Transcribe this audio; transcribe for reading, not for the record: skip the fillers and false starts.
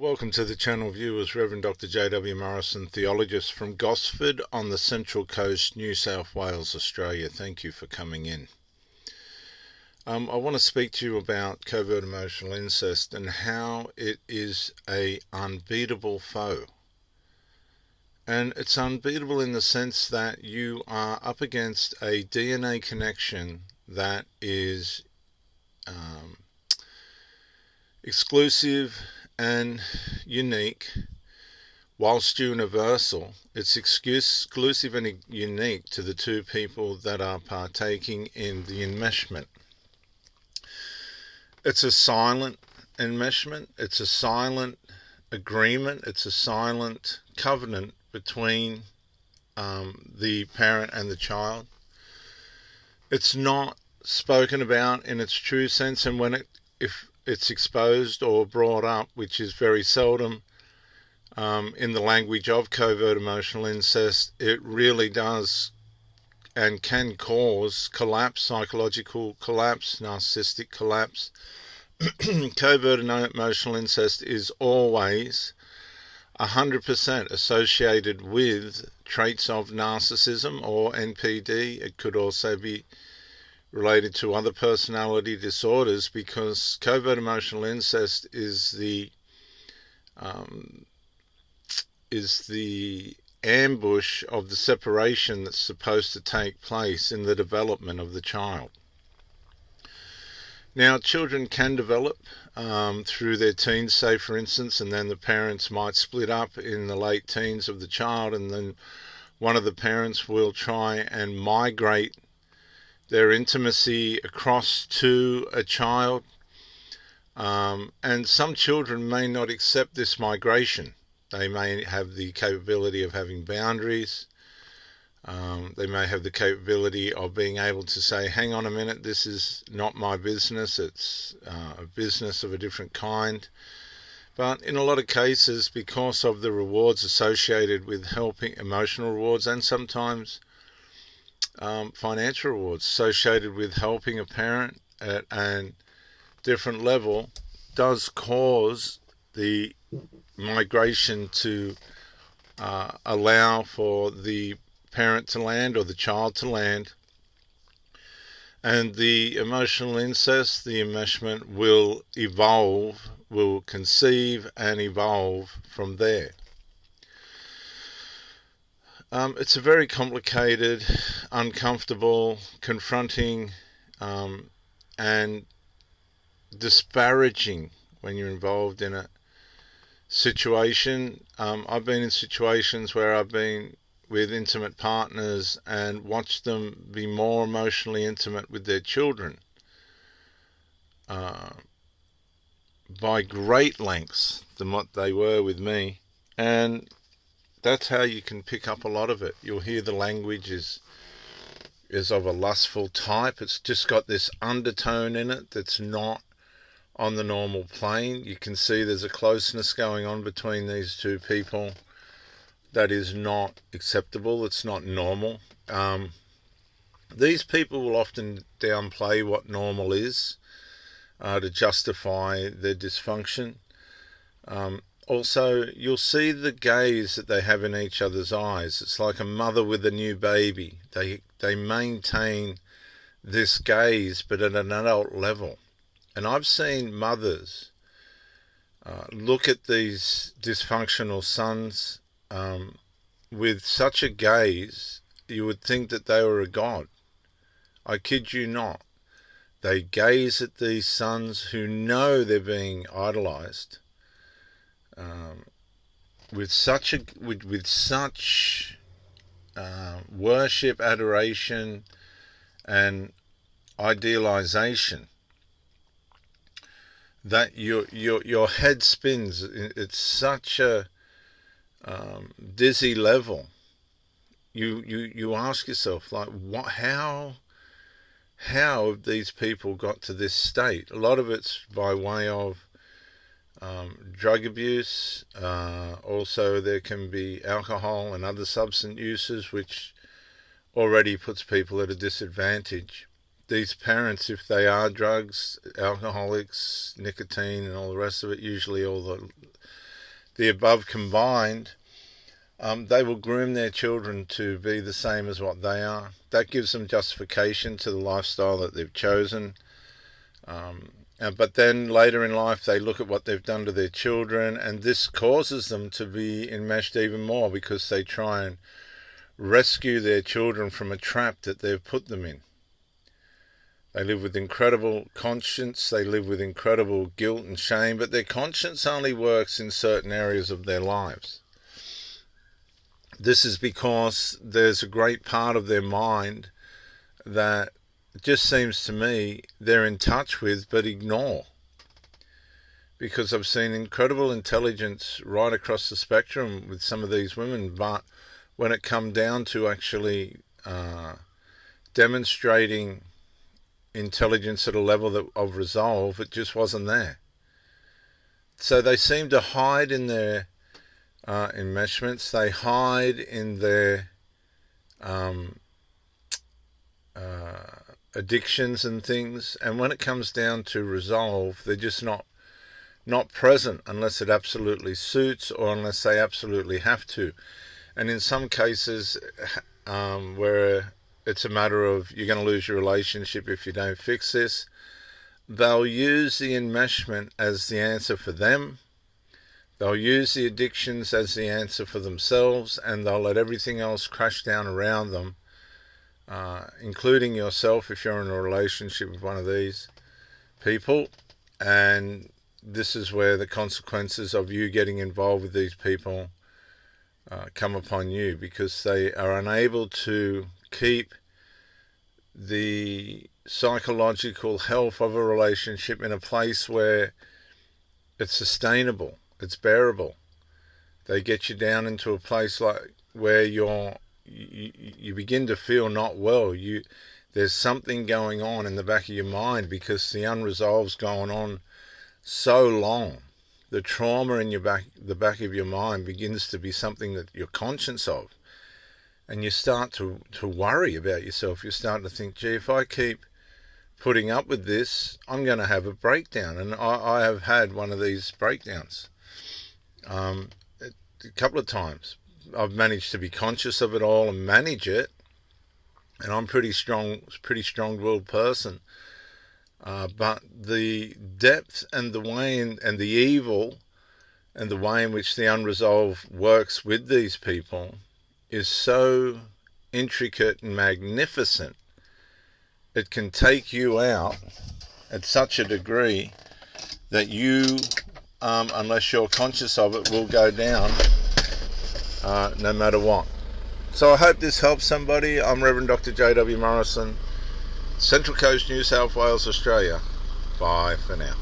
Welcome to the channel, viewers. Reverend Dr. J.W. Morrison, theologist from Gosford on the Central Coast, New South Wales, Australia. Thank you for coming in. I want to speak to you about covert emotional incest and how it is an unbeatable foe. And it's unbeatable in the sense that you are up against a DNA connection that is exclusive and unique. Whilst universal, it's exclusive and unique to the two people that are partaking in the enmeshment. It's a silent enmeshment, it's a silent agreement, it's a silent covenant between the parent and the child. It's not spoken about in its true sense, and if it's exposed or brought up, which is very seldom in the language of covert emotional incest, it really does and can cause collapse, psychological collapse, narcissistic collapse. Covert emotional incest is always 100% associated with traits of narcissism or NPD. It could also be related to other personality disorders, because covert emotional incest is the ambush of the separation that's supposed to take place in the development of the child. Now, children can develop through their teens, say for instance, and then the parents might split up in the late teens of the child, and then one of the parents will try and migrate their intimacy across to a child, and some children may not accept this migration. They may have the capability of having boundaries. They may have the capability of being able to say, hang on a minute, this is not my business, it's a business of a different kind. But in a lot of cases, because of the rewards associated with helping, emotional rewards, and sometimes financial rewards associated with helping a parent at a different level, does cause the migration to allow for the parent to land or the child to land, and the emotional incest, the enmeshment, will evolve, will conceive and evolve from there. It's a very complicated, uncomfortable, confronting, and disparaging when you're involved in a situation. I've been in situations where I've been with intimate partners and watched them be more emotionally intimate with their children by great lengths than what they were with me. And that's how you can pick up a lot of it. You'll hear the language is of a lustful type. It's just got this undertone in it that's not on the normal plane. You can see there's a closeness going on between these two people that is not acceptable. It's not normal. These people will often downplay what normal is to justify their dysfunction. Also, you'll see the gaze that they have in each other's eyes. It's like a mother with a new baby. They maintain this gaze, but at an adult level. And I've seen mothers look at these dysfunctional sons with such a gaze, you would think that they were a god. I kid you not. They gaze at these sons who know they're being idolized with such worship, adoration, and idealization that your head spins. It's such a dizzy level. You ask yourself, like, what? How have these people got to this state? A lot of it's by way of drug abuse. Also, there can be alcohol and other substance uses, which already puts people at a disadvantage. These parents, if they are drugs, alcoholics, nicotine and all the rest of it, usually all the the above combined, they will groom their children to be the same as what they are. That gives them justification to the lifestyle that they've chosen. But then later in life, they look at what they've done to their children, and this causes them to be enmeshed even more, because they try and rescue their children from a trap that they've put them in. They live with incredible conscience, they live with incredible guilt and shame, but their conscience only works in certain areas of their lives. This is because there's a great part of their mind that it just seems to me they're in touch with but ignore. Because I've seen incredible intelligence right across the spectrum with some of these women, but when it come down to actually demonstrating intelligence at a level of resolve, it just wasn't there. So they seem to hide in their enmeshments, they hide in their addictions and things, and when it comes down to resolve, they're just not present unless it absolutely suits or unless they absolutely have to. And in some cases where it's a matter of you're going to lose your relationship if you don't fix this, they'll use the enmeshment as the answer for them. They'll use the addictions as the answer for themselves, and they'll let everything else crash down around them, including yourself if you're in a relationship with one of these people. And this is where the consequences of you getting involved with these people come upon you, because they are unable to keep the psychological health of a relationship in a place where it's sustainable, it's bearable. They get you down into a place like where you begin to feel not well. There's something going on in the back of your mind, because the unresolved's going on so long. The trauma in the back of your mind begins to be something that you're conscious of, and you start to worry about yourself. You start to think, gee, if I keep putting up with this, I'm going to have a breakdown. And I have had one of these breakdowns a couple of times. I've managed to be conscious of it all and manage it, and I'm pretty strong-willed person. But the depth and the way and the evil and the way in which the unresolved works with these people is so intricate and magnificent. It can take you out at such a degree that you, unless you're conscious of it, will go down no matter what. So I hope this helps somebody. I'm Reverend Dr. J.W. Morrison, Central Coast, New South Wales, Australia. Bye for now.